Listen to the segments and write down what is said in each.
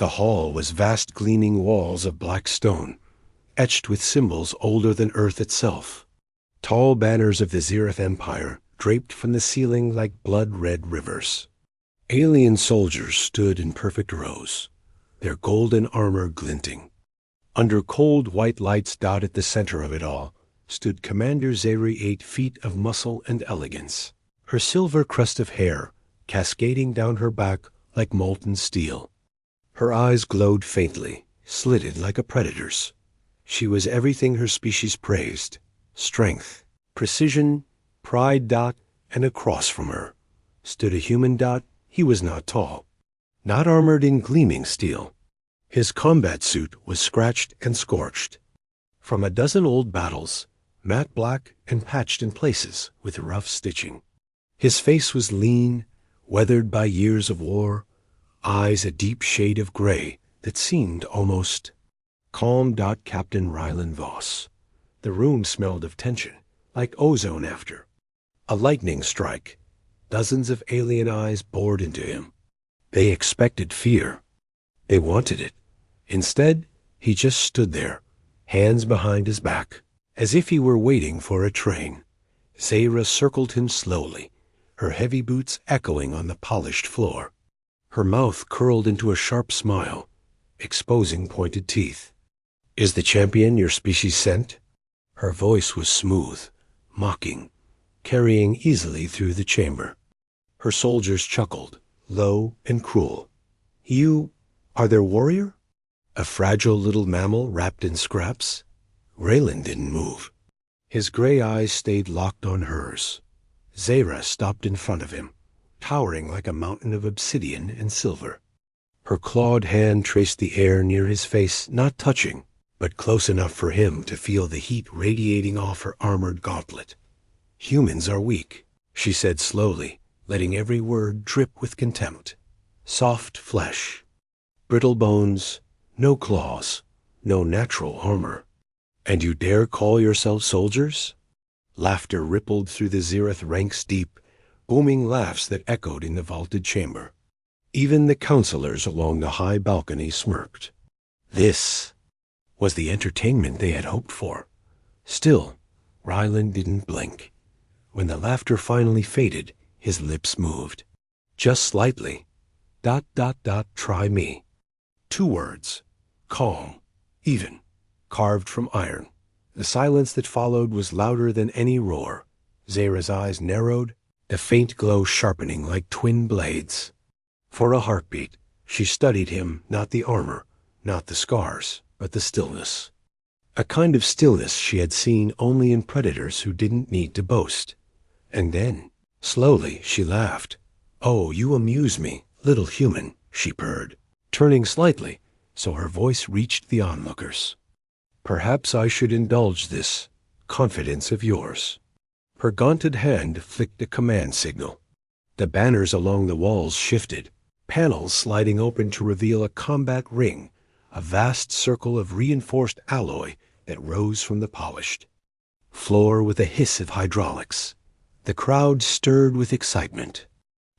The hall was vast gleaming walls of black stone, etched with symbols older than Earth itself. Tall banners of the Zereth Empire draped from the ceiling like blood-red rivers. Alien soldiers stood in perfect rows, their golden armor glinting. Under cold white lights dotted the center of it all stood Commander Zeri, 8 feet of muscle and elegance, her silver crest of hair cascading down her back like molten steel. Her eyes glowed faintly, slitted like a predator's. She was everything her species praised: strength, precision, pride. And across from her stood a human. He was not tall, not armored in gleaming steel. His combat suit was scratched and scorched from a dozen old battles, matte black and patched in places with rough stitching. His face was lean, weathered by years of war, eyes a deep shade of gray that seemed almost calm. Captain Rylan Voss. The room smelled of tension, like ozone after a lightning strike. Dozens of alien eyes bored into him. They expected fear. They wanted it. Instead, he just stood there, hands behind his back, as if he were waiting for a train. Zera circled him slowly, her heavy boots echoing on the polished floor. Her mouth curled into a sharp smile, exposing pointed teeth. "Is the champion your species sent?" Her voice was smooth, mocking, carrying easily through the chamber. Her soldiers chuckled, low and cruel. "You are their warrior?" A fragile little mammal wrapped in scraps? Raylan didn't move. His gray eyes stayed locked on hers. Zera stopped in front of him, towering like a mountain of obsidian and silver. Her clawed hand traced the air near his face, not touching, but close enough for him to feel the heat radiating off her armored gauntlet. "Humans are weak," she said slowly, letting every word drip with contempt. "Soft flesh, brittle bones, no claws, no natural armor. And you dare call yourselves soldiers?" Laughter rippled through the Zereth ranks deep, booming laughs that echoed in the vaulted chamber. Even the counselors along the high balcony smirked. This was the entertainment they had hoped for. Still, Rylan didn't blink. When the laughter finally faded, his lips moved. Just slightly. ... Try me. 2 words. Calm. Even. Carved from iron. The silence that followed was louder than any roar. Zera's eyes narrowed, the faint glow sharpening like twin blades. For a heartbeat, she studied him, not the armor, not the scars, but the stillness. A kind of stillness she had seen only in predators who didn't need to boast. And then, slowly, she laughed. "Oh, you amuse me, little human," she purred, turning slightly so her voice reached the onlookers. "Perhaps I should indulge this confidence of yours." Her gaunted hand flicked a command signal. The banners along the walls shifted, panels sliding open to reveal a combat ring, a vast circle of reinforced alloy that rose from the polished floor with a hiss of hydraulics. The crowd stirred with excitement.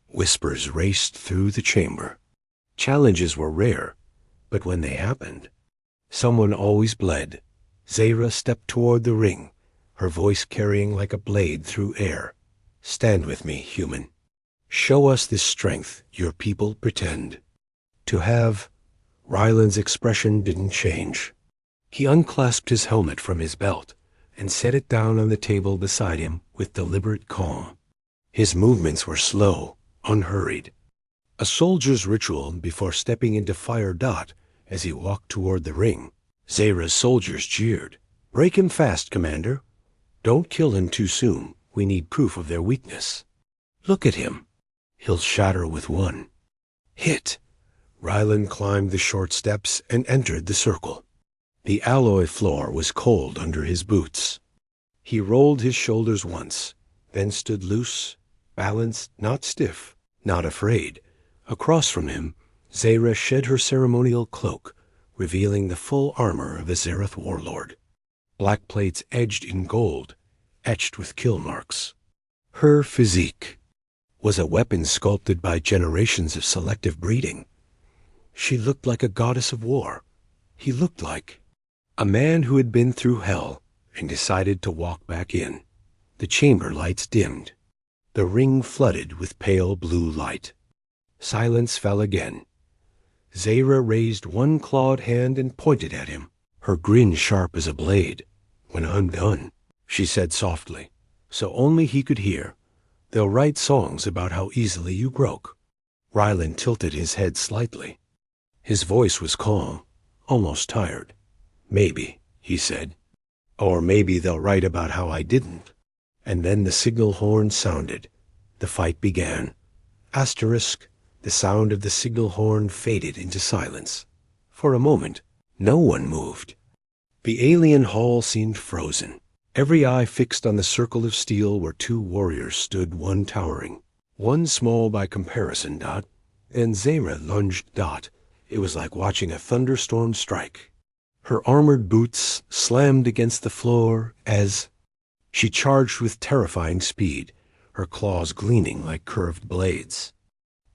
Whispers raced through the chamber. Challenges were rare, but when they happened, someone always bled. Zera stepped toward the ring, her voice carrying like a blade through air. "Stand with me, human. Show us this strength your people pretend to have." Rylan's expression didn't change. He unclasped his helmet from his belt and set it down on the table beside him with deliberate calm. His movements were slow, unhurried. A soldier's ritual before stepping into fire. As he walked toward the ring, Zera's soldiers jeered. "Break him fast, Commander. Don't kill him too soon. We need proof of their weakness. Look at him. He'll shatter with one hit." Rylan climbed the short steps and entered the circle. The alloy floor was cold under his boots. He rolled his shoulders once, then stood loose, balanced, not stiff, not afraid. Across from him, Zera shed her ceremonial cloak, revealing the full armor of a Zereth warlord. Black plates edged in gold, etched with kill marks. Her physique was a weapon sculpted by generations of selective breeding. She looked like a goddess of war. He looked like a man who had been through hell and decided to walk back in. The chamber lights dimmed. The ring flooded with pale blue light. Silence fell again. Zahra raised one clawed hand and pointed at him, her grin sharp as a blade. "When I'm done," she said softly, so only he could hear, "they'll write songs about how easily you broke." Ryland tilted his head slightly. His voice was calm, almost tired. "Maybe," he said. "Or maybe they'll write about how I didn't." And then the signal horn sounded. The fight began. Asterisk, the sound of the signal horn faded into silence. For a moment, no one moved. The alien hall seemed frozen. Every eye fixed on the circle of steel where two warriors stood, one towering, one small by comparison, Dot, and Zahra lunged Dot. It was like watching a thunderstorm strike. Her armored boots slammed against the floor as she charged with terrifying speed, her claws gleaming like curved blades.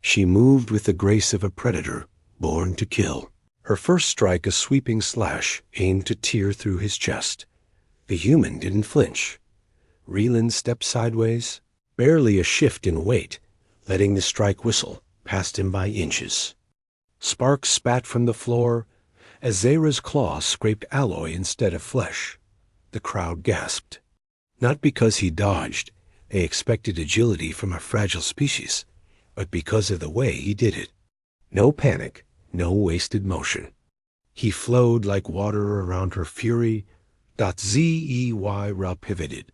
She moved with the grace of a predator born to kill. Her first strike a sweeping slash aimed to tear through his chest. The human didn't flinch. Ryland stepped sideways, barely a shift in weight, letting the strike whistle past him by inches. Sparks spat from the floor as Zahra's claws scraped alloy instead of flesh. The crowd gasped. Not because he dodged, they expected agility from a fragile species, but because of the way he did it. No panic, no wasted motion. He flowed like water around her fury. Zeyra pivoted,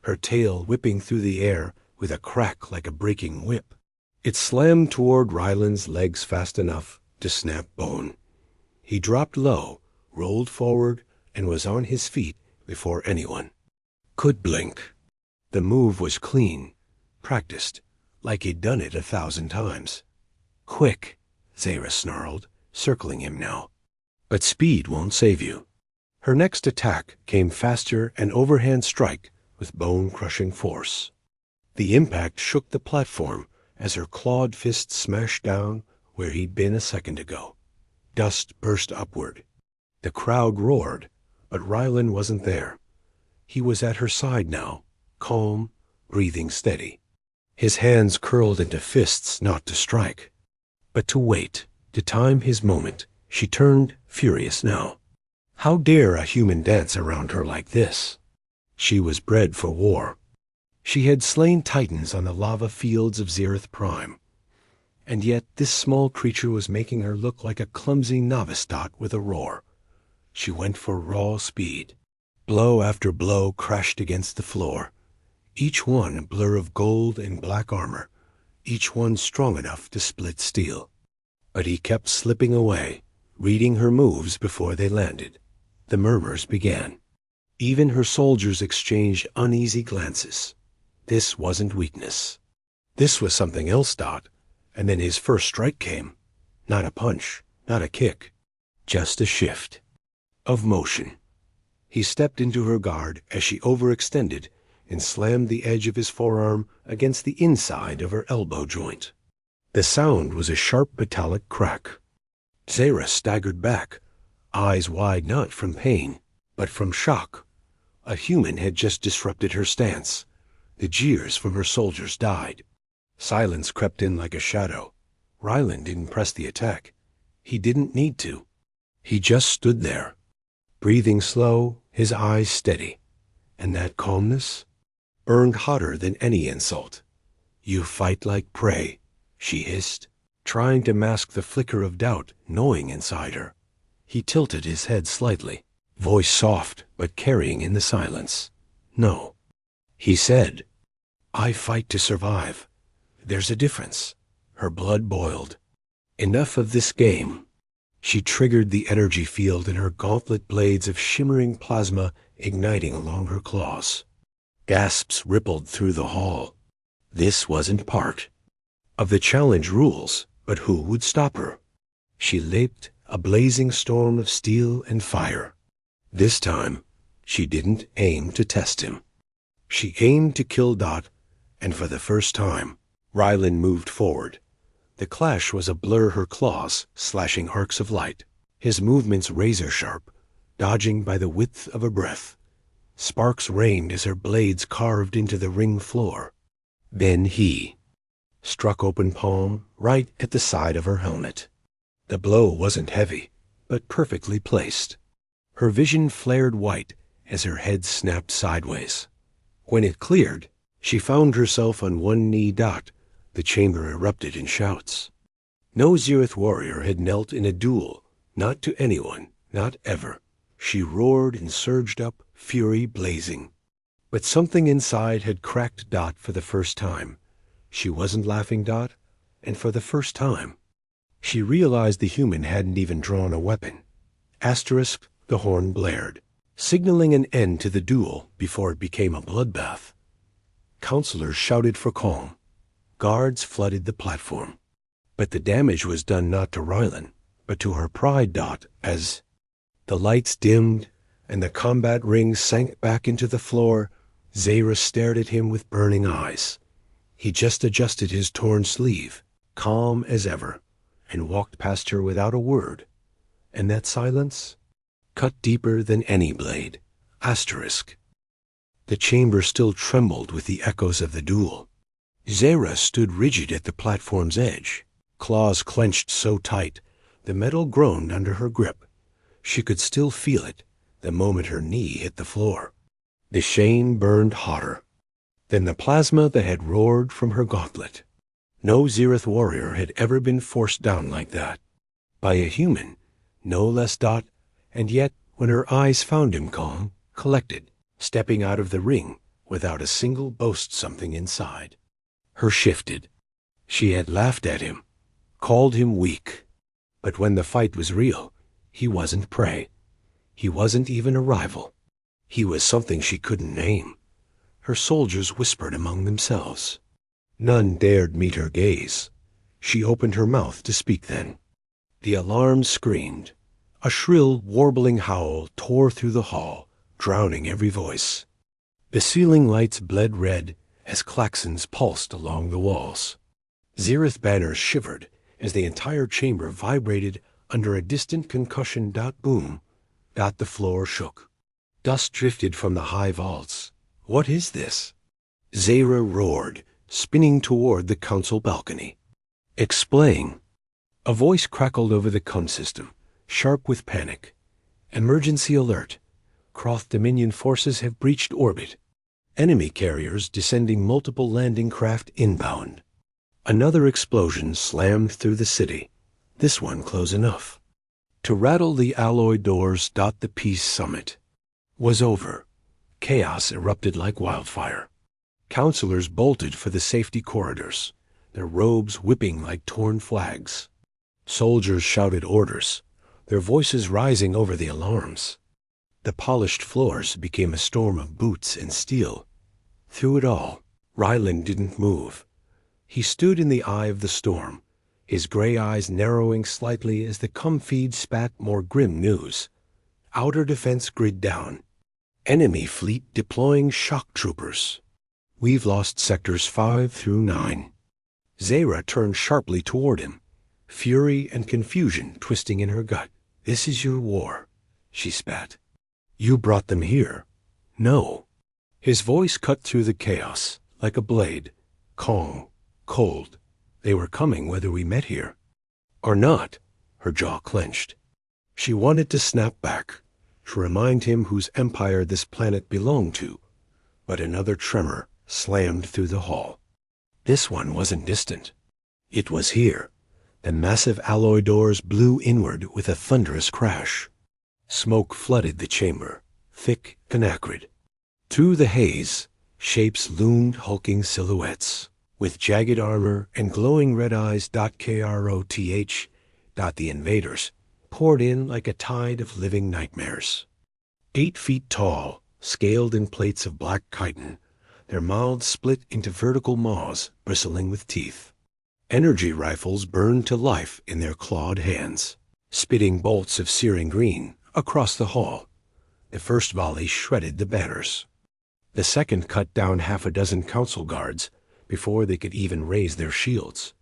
her tail whipping through the air with a crack like a breaking whip. It slammed toward Ryland's legs fast enough to snap bone. He dropped low, rolled forward, and was on his feet before anyone could blink. The move was clean, practiced, like he'd done it 1,000 times. "Quick," Zahra snarled, circling him now. "But speed won't save you." Her next attack came faster, an overhand strike with bone-crushing force. The impact shook the platform as her clawed fist smashed down where he'd been a second ago. Dust burst upward. The crowd roared, but Ryland wasn't there. He was at her side now, calm, breathing steady. His hands curled into fists not to strike, but to wait, to time his moment. She turned, furious now. How dare a human dance around her like this? She was bred for war. She had slain titans on the lava fields of Zereth Prime. And yet this small creature was making her look like a clumsy novice Dot with a roar. She went for raw speed. Blow after blow crashed against the floor, each one a blur of gold and black armor, each one strong enough to split steel. But he kept slipping away, reading her moves before they landed. The murmurs began. Even her soldiers exchanged uneasy glances. This wasn't weakness. This was something else, Dot. And then his first strike came. Not a punch, not a kick, just a shift of motion. He stepped into her guard as she overextended and slammed the edge of his forearm against the inside of her elbow joint. The sound was a sharp metallic crack. Zahra staggered back, eyes wide not from pain, but from shock. A human had just disrupted her stance. The jeers from her soldiers died. Silence crept in like a shadow. Ryland didn't press the attack. He didn't need to. He just stood there, breathing slow, his eyes steady. And that calmness burned hotter than any insult. "You fight like prey," she hissed, trying to mask the flicker of doubt gnawing inside her. He tilted his head slightly, voice soft but carrying in the silence. "No," he said. "I fight to survive. There's a difference." Her blood boiled. Enough of this game. She triggered the energy field in her gauntlet blades of shimmering plasma igniting along her claws. Gasps rippled through the hall. This wasn't part of the challenge rules, but who would stop her? She leaped a blazing storm of steel and fire. This time, she didn't aim to test him. She aimed to kill Dot, and for the first time, Ryland moved forward, The clash was a blur, her claws slashing arcs of light, his movements razor-sharp, dodging by the width of a breath. Sparks rained as her blades carved into the ring floor. Then he struck open palm right at the side of her helmet. The blow wasn't heavy, but perfectly placed. Her vision flared white as her head snapped sideways. When it cleared, she found herself on one knee. The chamber erupted in shouts. No Zereth warrior had knelt in a duel, not to anyone, not ever. She roared and surged up, fury blazing. But something inside had cracked for the first time. She wasn't laughing, and for the first time. She realized the human hadn't even drawn a weapon. Asterisk, the horn blared, signaling an end to the duel before it became a bloodbath. Counselors shouted for calm. Guards flooded the platform. But the damage was done not to Rylan, but to her pride. As the lights dimmed and the combat ring sank back into the floor, Zahra stared at him with burning eyes. He just adjusted his torn sleeve, calm as ever, and walked past her without a word. And that silence cut deeper than any blade. Asterisk. The chamber still trembled with the echoes of the duel. Zahra stood rigid at the platform's edge, claws clenched so tight, the metal groaned under her grip. She could still feel it the moment her knee hit the floor. The shame burned hotter than the plasma that had roared from her gauntlet. No Zereth warrior had ever been forced down like that. By a human, no less. And yet, when her eyes found him calm, collected, stepping out of the ring without a single boast something inside. Her shifted. She had laughed at him, called him weak. But when the fight was real, he wasn't prey. He wasn't even a rival. He was something she couldn't name. Her soldiers whispered among themselves. None dared meet her gaze. She opened her mouth to speak then. The alarm screamed. A shrill, warbling howl tore through the hall, drowning every voice. The ceiling lights bled red as klaxons pulsed along the walls. Zereth banners shivered as the entire chamber vibrated under a distant concussion. Boom. The floor shook. Dust drifted from the high vaults. What is this? Zahra roared, spinning toward the council balcony. Explain. A voice crackled over the con system, sharp with panic. Emergency alert. Croth Dominion forces have breached orbit. Enemy carriers descending multiple landing craft inbound. Another explosion slammed through the city, this one close enough to rattle the alloy doors. The peace summit was over. Chaos erupted like wildfire. Counselors bolted for the safety corridors, their robes whipping like torn flags. Soldiers shouted orders, their voices rising over the alarms. The polished floors became a storm of boots and steel. Through it all, Rylan didn't move. He stood in the eye of the storm, his gray eyes narrowing slightly as the feed spat more grim news. Outer defense grid down. Enemy fleet deploying shock troopers. We've lost sectors 5 through 9. Zahra turned sharply toward him, fury and confusion twisting in her gut. This is your war, she spat. You brought them here. No. His voice cut through the chaos like a blade, calm, cold. They were coming whether we met here or not. Her jaw clenched. She wanted to snap back, to remind him whose empire this planet belonged to, but another tremor slammed through the hall. This one wasn't distant. It was here. The massive alloy doors blew inward with a thunderous crash. Smoke flooded the chamber, thick and acrid. Through the haze, shapes loomed, hulking silhouettes, with jagged armor and glowing red eyes. Kroth. The invaders poured in like a tide of living nightmares. 8 feet tall, scaled in plates of black chitin, their mouths split into vertical maws bristling with teeth. Energy rifles burned to life in their clawed hands, spitting bolts of searing green across the hall. The first volley shredded the banners. The second cut down half a dozen council guards before they could even raise their shields.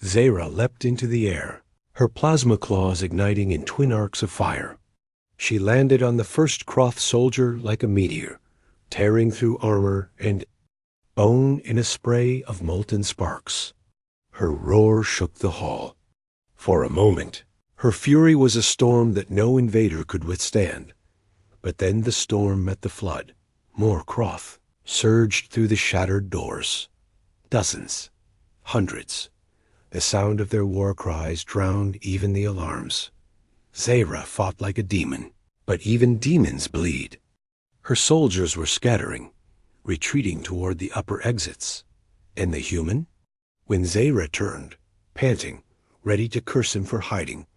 Zahra leapt into the air, her plasma claws igniting in twin arcs of fire. She landed on the first Kroth soldier like a meteor, tearing through armor and bone in a spray of molten sparks. Her roar shook the hall. For a moment, her fury was a storm that no invader could withstand. But then the storm met the flood. More Kroth surged through the shattered doors. Dozens, hundreds. The sound of their war cries drowned even the alarms. Zahra fought like a demon, but even demons bleed. Her soldiers were scattering, retreating toward the upper exits. And the human? When Zahra turned, panting, ready to curse him for hiding,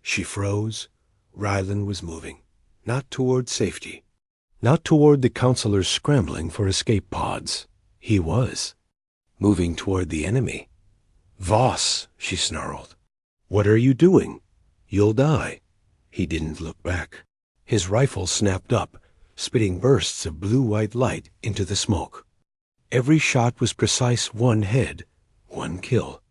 she froze. Rylan was moving, not toward safety, not toward the counselors scrambling for escape pods. He was moving toward the enemy. "Voss," she snarled. "What are you doing? You'll die." He didn't look back. His rifle snapped up, spitting bursts of blue-white light into the smoke. Every shot was precise, one head, one kill.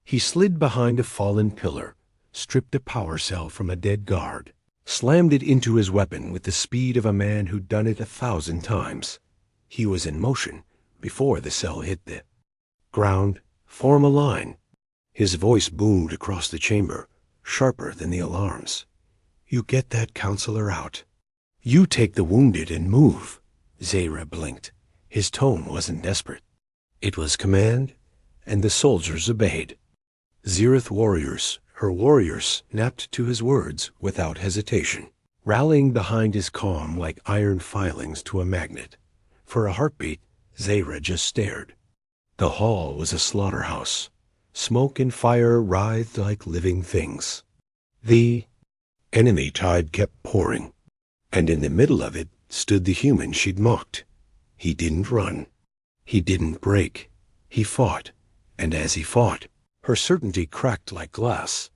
He slid behind a fallen pillar, stripped a power cell from a dead guard, slammed it into his weapon with the speed of a man who'd done it 1,000 times. He was in motion before the cell hit the ground. "Form a line." His voice boomed across the chamber, sharper than the alarms. "You get that counselor out. You take the wounded and move." Zahra blinked. His tone wasn't desperate. It was command, and the soldiers obeyed. Zirith warriors, her warriors, snapped to his words without hesitation, rallying behind his calm like iron filings to a magnet. For a heartbeat, Zahra just stared. The hall was a slaughterhouse. Smoke and fire writhed like living things. The enemy tide kept pouring, and in the middle of it stood the human she'd mocked. He didn't run. He didn't break. He fought, and as he fought, her certainty cracked like glass.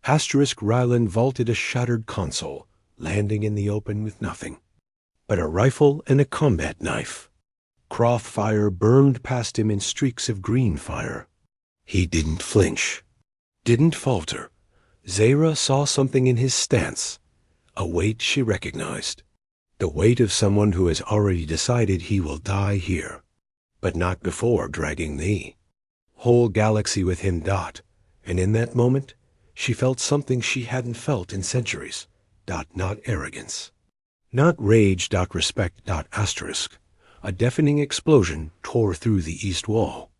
Rylan vaulted a shattered console, landing in the open with nothing but a rifle and a combat knife. Kroth fire burned past him in streaks of green fire. He didn't flinch, didn't falter. Zahra saw something in his stance, a weight she recognized. The weight of someone who has already decided he will die here, but not before dragging the whole galaxy with him. And in that moment, she felt something she hadn't felt in centuries. Not arrogance, not rage. Respect. Asterisk. A deafening explosion tore through the east wall.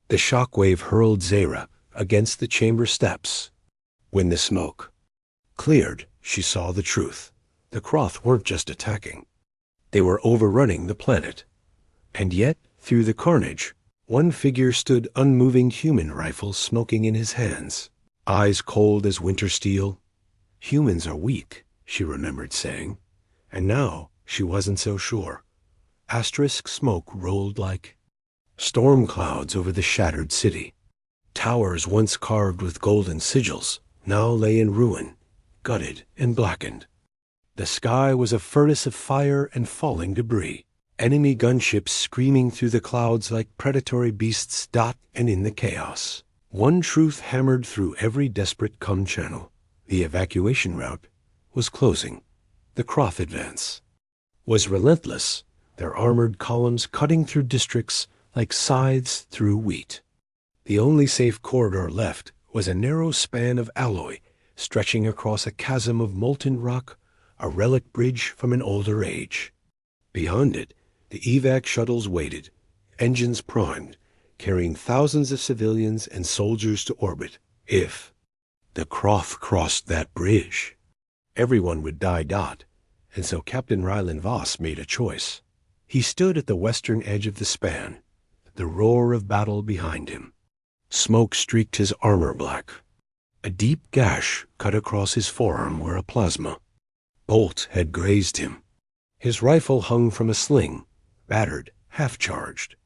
The shockwave hurled Zahra against the chamber steps. When the smoke cleared, she saw the truth. The Kroth weren't just attacking. They were overrunning the planet. And yet, through the carnage, one figure stood, unmoving, human rifle smoking in his hands, eyes cold as winter steel. Humans are weak, she remembered saying, and now she wasn't so sure. Asterisk smoke rolled like storm clouds over the shattered city. Towers once carved with golden sigils now lay in ruin, gutted and blackened. The sky was a furnace of fire and falling debris. Enemy gunships screaming through the clouds like predatory beasts. And in the chaos, one truth hammered through every desperate channel. The evacuation route was closing. The Kroth advance was relentless, their armored columns cutting through districts like scythes through wheat. The only safe corridor left was a narrow span of alloy stretching across a chasm of molten rock, a relic bridge from an older age. Beyond it, the evac shuttles waited, engines primed, carrying thousands of civilians and soldiers to orbit. If the Kroth crossed that bridge, everyone would die. And so Captain Rylan Voss made a choice. He stood at the western edge of the span, the roar of battle behind him. Smoke streaked his armor black. A deep gash cut across his forearm where a plasma bolt had grazed him. His rifle hung from a sling, battered, half-charged.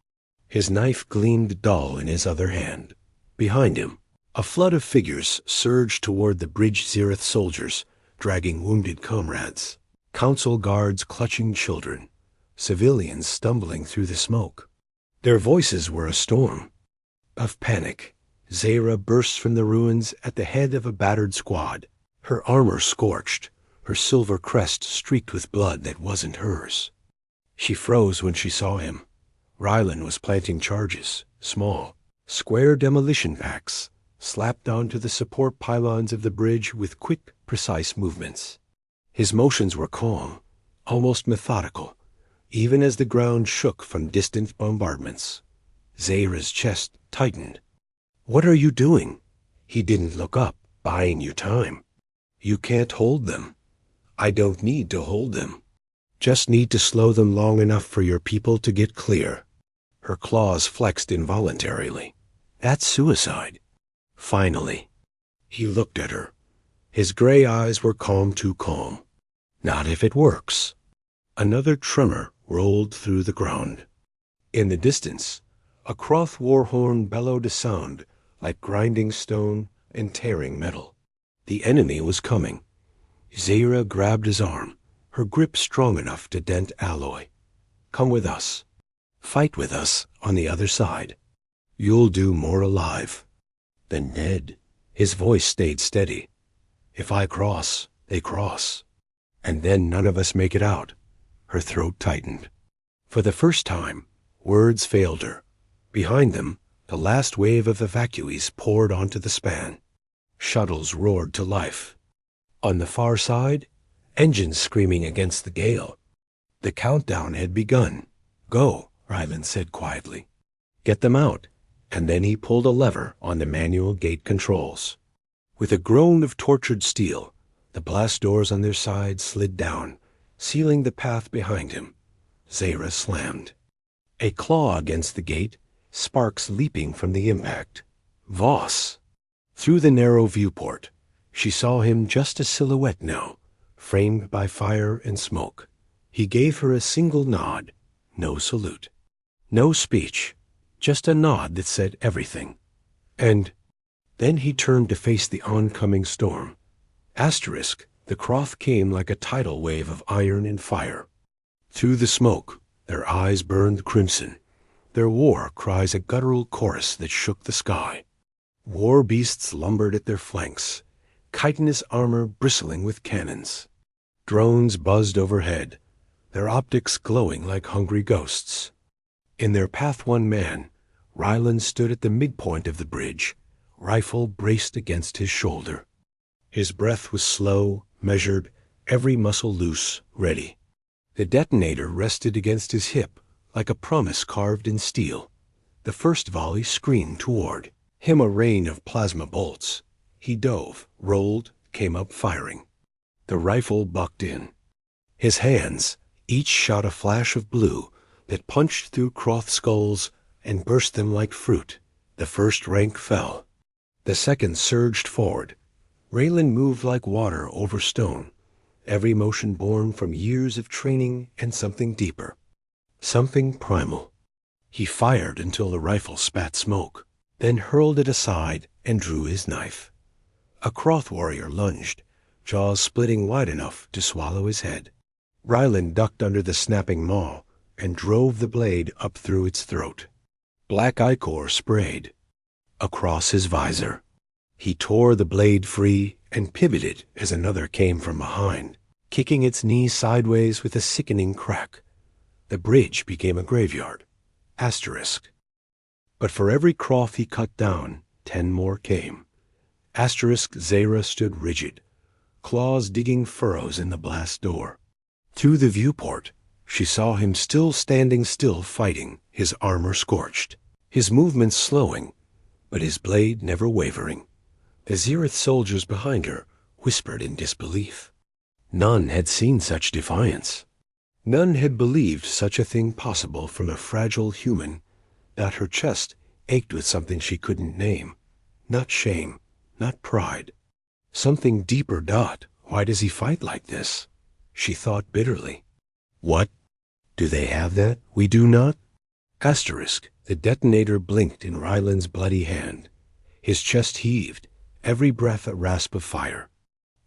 His knife gleamed dull in his other hand. Behind him, a flood of figures surged toward the bridge. Zirith soldiers, dragging wounded comrades. Council guards clutching children. Civilians stumbling through the smoke. Their voices were a storm of panic, Zara burst from the ruins at the head of a battered squad, her armor scorched, her silver crest streaked with blood that wasn't hers. She froze when she saw him. Rylan was planting charges, small, square demolition packs, slapped onto the support pylons of the bridge with quick, precise movements. His motions were calm, almost methodical, even as the ground shook from distant bombardments. Zara's chest tightened. "What are you doing?" He didn't look up. "Buying you time. You can't hold them." "I don't need to hold them. Just need to slow them long enough for your people to get clear." Her claws flexed involuntarily. "That's suicide." Finally, he looked at her. His gray eyes were calm, too calm. "Not if it works." Another tremor rolled through the ground. In the distance, a Croth warhorn bellowed a sound like grinding stone and tearing metal. The enemy was coming. Zara grabbed his arm, her grip strong enough to dent alloy. "Come with us. Fight with us on the other side. You'll do more alive." "Then Ned." His voice stayed steady. "If I cross, they cross. And then none of us make it out." Her throat tightened. For the first time, words failed her. Behind them, the last wave of evacuees poured onto the span. Shuttles roared to life. On the far side, engines screaming against the gale. The countdown had begun. "Go," Rylan said quietly. "Get them out." And then he pulled a lever on the manual gate controls. With a groan of tortured steel, the blast doors on their side slid down, sealing the path behind him. Zara slammed. A claw against the gate, sparks leaping from the impact. Voss! Through the narrow viewport, she saw him just a silhouette now, framed by fire and smoke. He gave her a single nod, no salute. No speech, just a nod that said everything. And then he turned to face the oncoming storm. Asterisk, the Croth came like a tidal wave of iron and fire. Through the smoke, their eyes burned crimson. Their war cries a guttural chorus that shook the sky. War beasts lumbered at their flanks, chitinous armor bristling with cannons. Drones buzzed overhead, their optics glowing like hungry ghosts. In their Path One man, Rylan stood at the midpoint of the bridge, rifle braced against his shoulder. His breath was slow, measured, every muscle loose, ready. The detonator rested against his hip like a promise carved in steel. The first volley screamed toward him, a rain of plasma bolts. He dove, rolled, came up firing. The rifle bucked in. His hands, each shot a flash of blue that punched through Croth skulls and burst them like fruit. The first rank fell. The second surged forward. Raylan moved like water over stone, every motion born from years of training and something deeper, something primal. He fired until the rifle spat smoke, then hurled it aside and drew his knife. A Croth warrior lunged, jaws splitting wide enough to swallow his head. Rylan ducked under the snapping maw and drove the blade up through its throat. Black ichor sprayed across his visor. He tore the blade free and pivoted as another came from behind, kicking its knee sideways with a sickening crack. The bridge became a graveyard. Asterisk. But for every Croth he cut down, 10 more came. Asterisk. Zara stood rigid, claws digging furrows in the blast door. Through the viewport, she saw him still standing still fighting, his armor scorched, his movements slowing, but his blade never wavering. The Zereth soldiers behind her whispered in disbelief. None had seen such defiance. None had believed such a thing possible from a fragile human. That her chest ached with something she couldn't name. Not shame, not pride. Something deeper. Why does he fight like this? She thought bitterly. What? Do they have that? We do not? Asterisk. The detonator blinked in Rylan's bloody hand. His chest heaved, every breath a rasp of fire.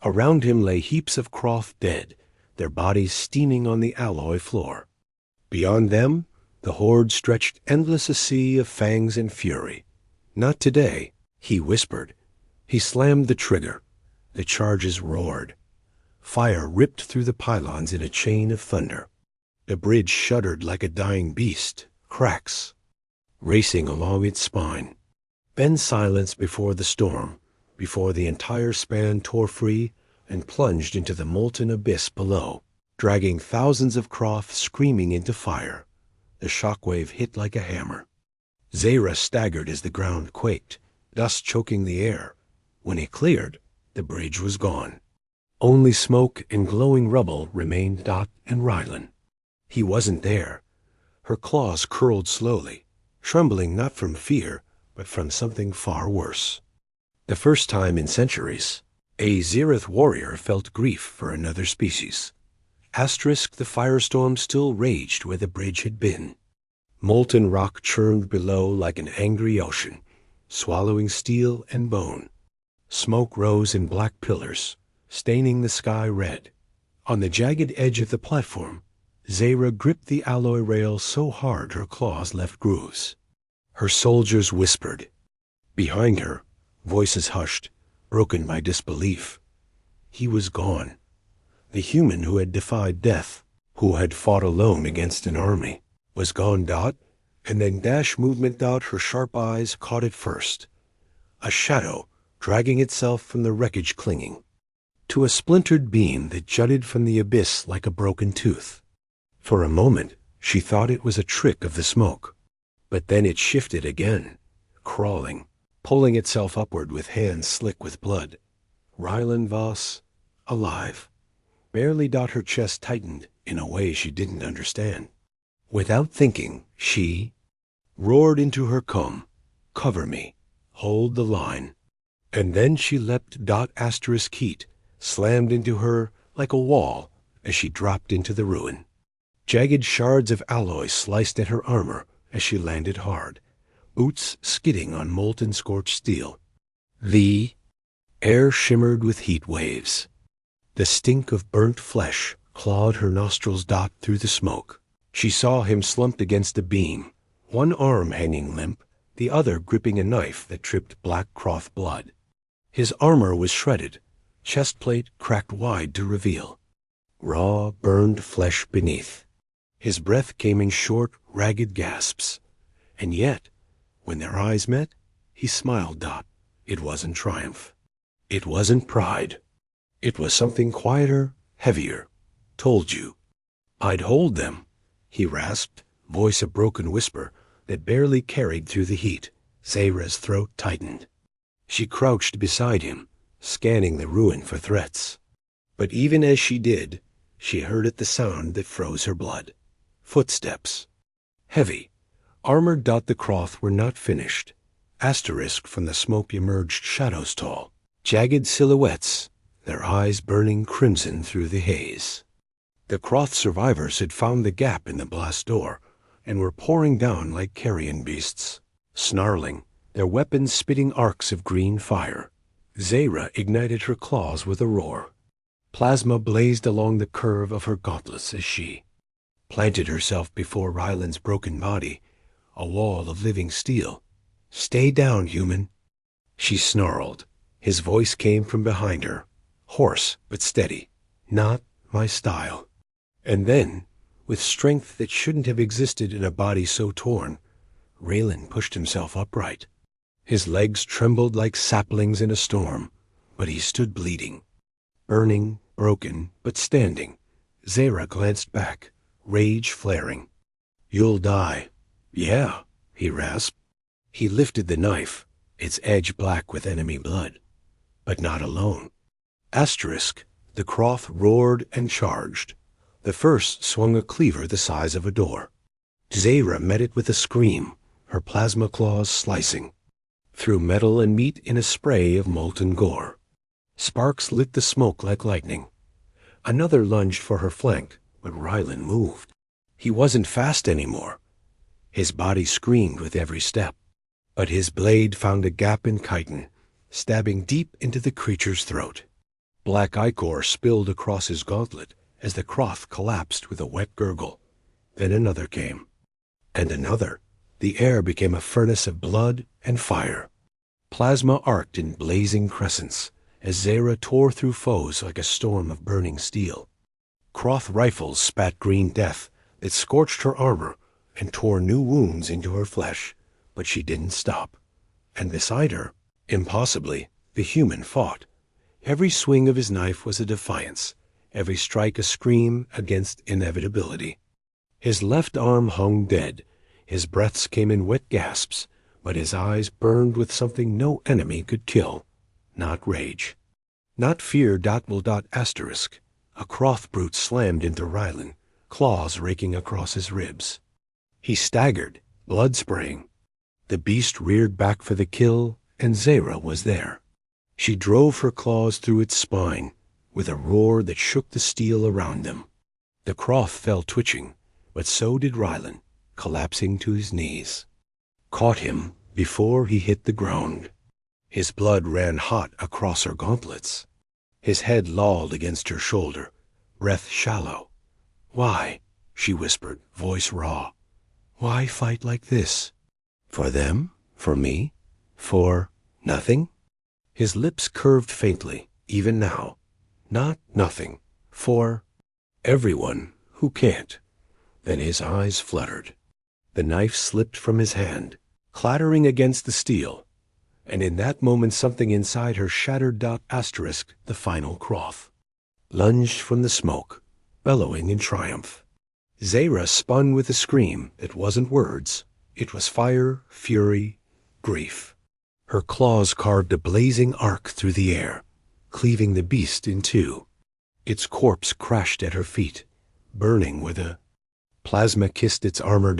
Around him lay heaps of Croth dead, their bodies steaming on the alloy floor. Beyond them, the horde stretched endless a sea of fangs and fury. Not today, He whispered. He slammed the trigger. The charges roared. Fire ripped through the pylons in a chain of thunder. The bridge shuddered like a dying beast, cracks racing along its spine. Then silence before the storm, before the entire span tore free and plunged into the molten abyss below, dragging thousands of Croth screaming into fire. The shockwave hit like a hammer. Zahra staggered as the ground quaked, dust choking the air. When it cleared, the bridge was gone. Only smoke and glowing rubble remained Dot and Rylan. He wasn't there. Her claws curled slowly, trembling not from fear, but from something far worse. The first time in centuries, a Zereth warrior felt grief for another species. Asterisk, the firestorm still raged where the bridge had been. Molten rock churned below like an angry ocean, swallowing steel and bone. Smoke rose in black pillars, staining the sky red. On the jagged edge of the platform, Zahra gripped the alloy rail so hard her claws left grooves. Her soldiers whispered. Behind her, voices hushed, broken by disbelief. He was gone. The human who had defied death, who had fought alone against an army, was gone. Dot, and then dash movement. Dot, her sharp eyes caught it first. A shadow dragging itself from the wreckage, clinging to a splintered beam that jutted from the abyss like a broken tooth. For a moment, she thought it was a trick of the smoke. But then it shifted again, crawling, pulling itself upward with hands slick with blood. Rylan Voss, alive. Barely. Her chest tightened in a way she didn't understand. Without thinking, she roared into her comb, "Cover me. Hold the line." And then she leapt. Asterisk heat slammed into her like a wall as she dropped into the ruin. Jagged shards of alloy sliced at her armor as she landed hard, boots skidding on molten scorched steel. The air shimmered with heat waves. The stink of burnt flesh clawed her nostrils. Through the smoke, she saw him slumped against a beam, one arm hanging limp, the other gripping a knife that dripped black Croth blood. His armor was shredded, chest plate cracked wide to reveal raw, burned flesh beneath. His breath came in short, ragged gasps. And yet, when their eyes met, he smiled. It wasn't triumph. It wasn't pride. It was something quieter, heavier. "Told you. I'd hold them," he rasped, voice a broken whisper that barely carried through the heat. Zahra's throat tightened. She crouched beside him, scanning the ruin for threats. But even as she did, she heard the sound that froze her blood. Footsteps. Heavy, armored. The Croth were not finished. Asterisk, from the smoke emerged shadows tall, jagged silhouettes, their eyes burning crimson through the haze. The Croth survivors had found the gap in the blast door and were pouring down like carrion beasts, snarling, their weapons spitting arcs of green fire. Zahra ignited her claws with a roar. Plasma blazed along the curve of her gauntlets as she planted herself before Rylan's broken body, a wall of living steel. "Stay down, human," she snarled. His voice came from behind her, hoarse but steady. "Not my style." And then, with strength that shouldn't have existed in a body so torn, Raylan pushed himself upright. His legs trembled like saplings in a storm, but he stood bleeding, burning, broken, but standing. Zahra glanced back, rage flaring. "You'll die." "Yeah," he rasped. He lifted the knife, its edge black with enemy blood. But not alone. Asterisk, the Croth roared and charged. The first swung a cleaver the size of a door. Zahra met it with a scream, her plasma claws slicing through metal and meat in a spray of molten gore. Sparks lit the smoke like lightning. Another lunged for her flank, but Rylan moved. He wasn't fast anymore. His body screamed with every step, but his blade found a gap in chitin, stabbing deep into the creature's throat. Black ichor spilled across his gauntlet as the Croth collapsed with a wet gurgle. Then another came, and another. The air became a furnace of blood and fire. Plasma arced in blazing crescents as Zera tore through foes like a storm of burning steel. Croth rifles spat green death that scorched her armor and tore new wounds into her flesh, but she didn't stop. And beside her, impossibly, the human fought. Every swing of his knife was a defiance, every strike a scream against inevitability. His left arm hung dead, his breaths came in wet gasps, but his eyes burned with something no enemy could kill. Not rage. Not fear. Asterisk. A Croth brute slammed into Rylan, claws raking across his ribs. He staggered, blood spraying. The beast reared back for the kill, and Zera was there. She drove her claws through its spine, with a roar that shook the steel around them. The Croth fell twitching, but so did Rylan, collapsing to his knees. Caught him before he hit the ground. His blood ran hot across her gauntlets. His head lolled against her shoulder, breath shallow. "Why?" she whispered, voice raw. "Why fight like this? For them? For me? For nothing?" His lips curved faintly, even now. Not nothing. For everyone who can't. Then his eyes fluttered. The knife slipped from his hand, clattering against the steel, and in that moment something inside her shattered. Asterisk, the final Croth, lunged from the smoke, bellowing in triumph. Zera spun with a scream that wasn't words. It was fire, fury, grief. Her claws carved a blazing arc through the air, cleaving the beast in two. Its corpse crashed at her feet, burning with a plasma kissed its armor.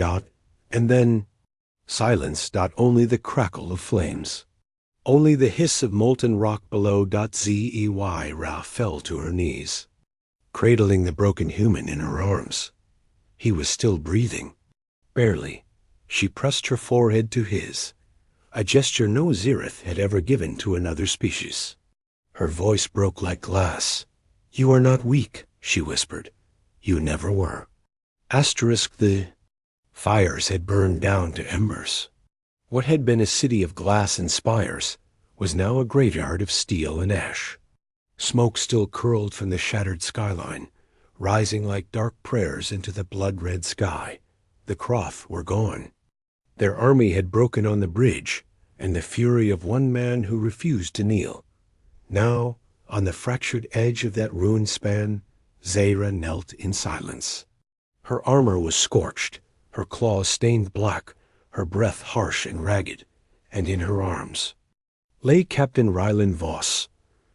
And then silence. Only the crackle of flames. Only the hiss of molten rock below. Zey Ra fell to her knees, cradling the broken human in her arms. He was still breathing. Barely. She pressed her forehead to his, a gesture no Zereth had ever given to another species. Her voice broke like glass. "You are not weak," she whispered. "You never were." Asterisk, the fires had burned down to embers. What had been a city of glass and spires was now a graveyard of steel and ash. Smoke still curled from the shattered skyline, rising like dark prayers into the blood-red sky. The Croth were gone. Their army had broken on the bridge, and the fury of one man who refused to kneel. Now, on the fractured edge of that ruined span, Zera knelt in silence. Her armor was scorched, her claws stained black, her breath harsh and ragged, and in her arms lay Captain Rylan Voss,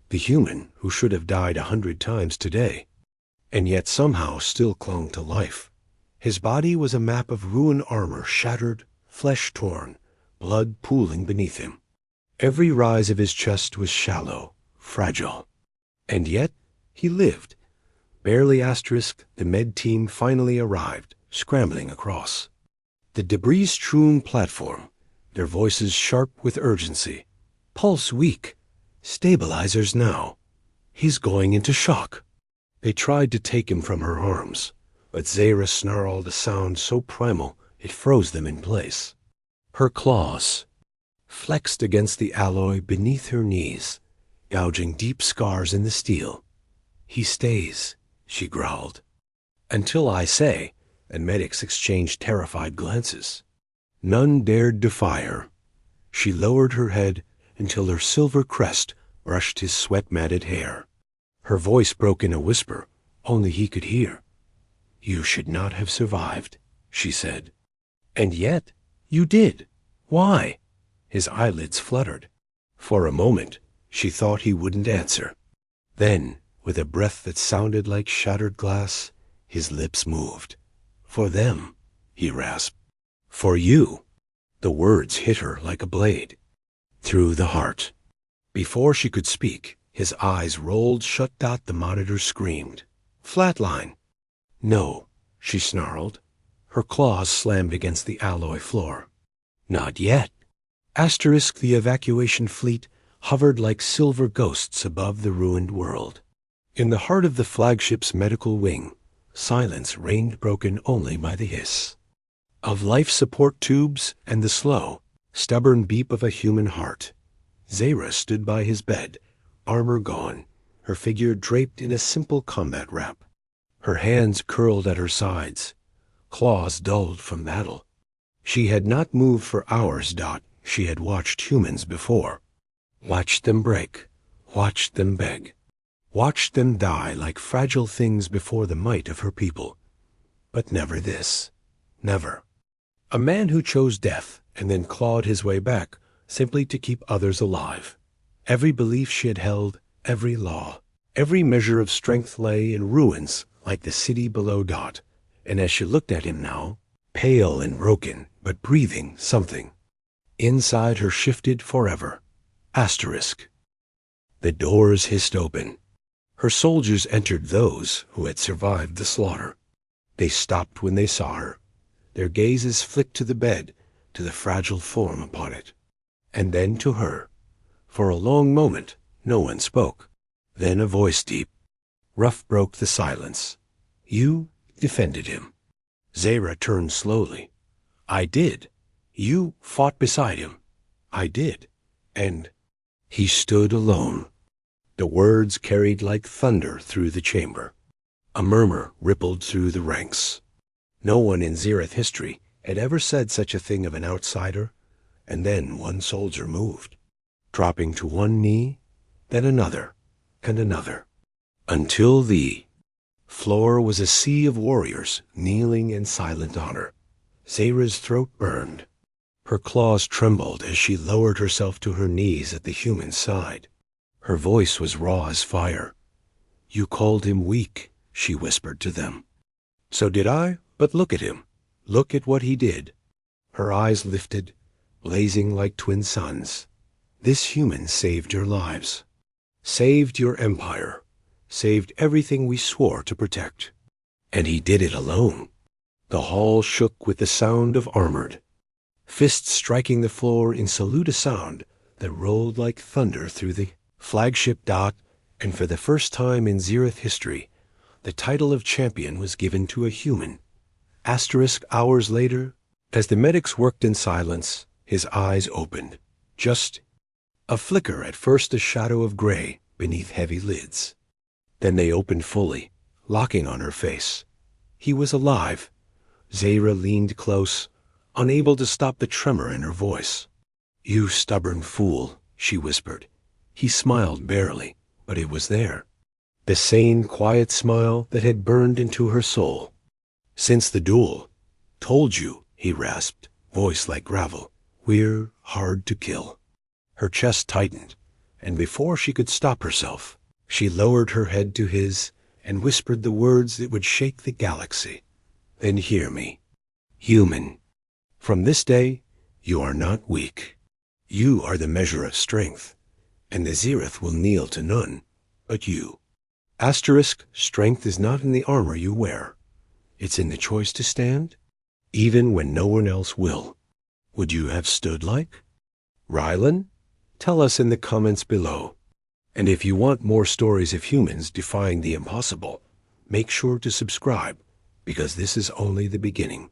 the human who should have died 100 times today, and yet somehow still clung to life. His body was a map of ruined armor, shattered, flesh torn, blood pooling beneath him. Every rise of his chest was shallow, fragile. And yet he lived. Barely. Asterisk, the med team finally arrived, scrambling across the debris-strewn platform, their voices sharp with urgency. "Pulse weak. Stabilizers now. He's going into shock." They tried to take him from her arms, but Zera snarled a sound so primal it froze them in place. Her claws flexed against the alloy beneath her knees, gouging deep scars in the steel. "He stays," she growled. "Until I say," and medics exchanged terrified glances. None dared defy her. She lowered her head until her silver crest brushed his sweat-matted hair. Her voice broke in a whisper only he could hear. "You should not have survived," she said. "And yet you did. Why?" His eyelids fluttered. For a moment, she thought he wouldn't answer. Then, with a breath that sounded like shattered glass, his lips moved. "For them," he rasped. "For you." The words hit her like a blade, through the heart. Before she could speak, his eyes rolled shut. The monitor screamed. "Flatline." "No," she snarled. Her claws slammed against the alloy floor. "Not yet." Asterisk, the evacuation fleet hovered like silver ghosts above the ruined world. In the heart of the flagship's medical wing, silence reigned, broken only by the hiss of life support tubes and the slow, stubborn beat of a human heart. Zara stood by his bed, armor gone, her figure draped in a simple combat wrap. Her hands curled at her sides, claws dulled from battle. She had not moved for hours. She had watched humans before. Watched them break, watched them beg, watched them die like fragile things before the might of her people. But never this. Never. A man who chose death and then clawed his way back simply to keep others alive. Every belief she had held, every law, every measure of strength lay in ruins like the city below. And as she looked at him now, pale and broken, but breathing something, inside her shifted forever. Asterisk. The doors hissed open. Her soldiers entered, those who had survived the slaughter. They stopped when they saw her. Their gazes flicked to the bed, to the fragile form upon it, and then to her. For a long moment no one spoke. Then a voice deep, rough, broke the silence. You defended him. Zara turned slowly. I did. You fought beside him. I did. And he stood alone. The words carried like thunder through the chamber. A murmur rippled through the ranks. No one in Zereth history had ever said such a thing of an outsider. And then one soldier moved, dropping to one knee, then another, and another, until the floor was a sea of warriors kneeling in silent honor. Zara's throat burned. Her claws trembled as she lowered herself to her knees at the human's side. Her voice was raw as fire. You called him weak, she whispered to them. So did I, but look at him. Look at what he did. Her eyes lifted, blazing like twin suns. This human saved your lives, saved your empire, saved everything we swore to protect. And he did it alone. The hall shook with the sound of armored fists striking the floor in salute, a sound that rolled like thunder through the flagship. And for the first time in Zereth history, the title of champion was given to a human. Asterisk. Hours later, as the medics worked in silence, his eyes opened. Just a flicker, at first a shadow of gray beneath heavy lids. Then they opened fully, locking on her face. He was alive. Zara leaned close, unable to stop the tremor in her voice. You stubborn fool, she whispered. He smiled barely, but it was there. The sane, quiet smile that had burned into her soul. Since the duel. Told you, he rasped, voice like gravel. We're hard to kill. Her chest tightened, and before she could stop herself, she lowered her head to his and whispered the words that would shake the galaxy. Then hear me. Human. From this day, you are not weak. You are the measure of strength, and the Zereth will kneel to none but you. Asterisk. Strength is not in the armor you wear. It's in the choice to stand, even when no one else will. Would you have stood like Rylan? Tell us in the comments below. And if you want more stories of humans defying the impossible, make sure to subscribe, because this is only the beginning.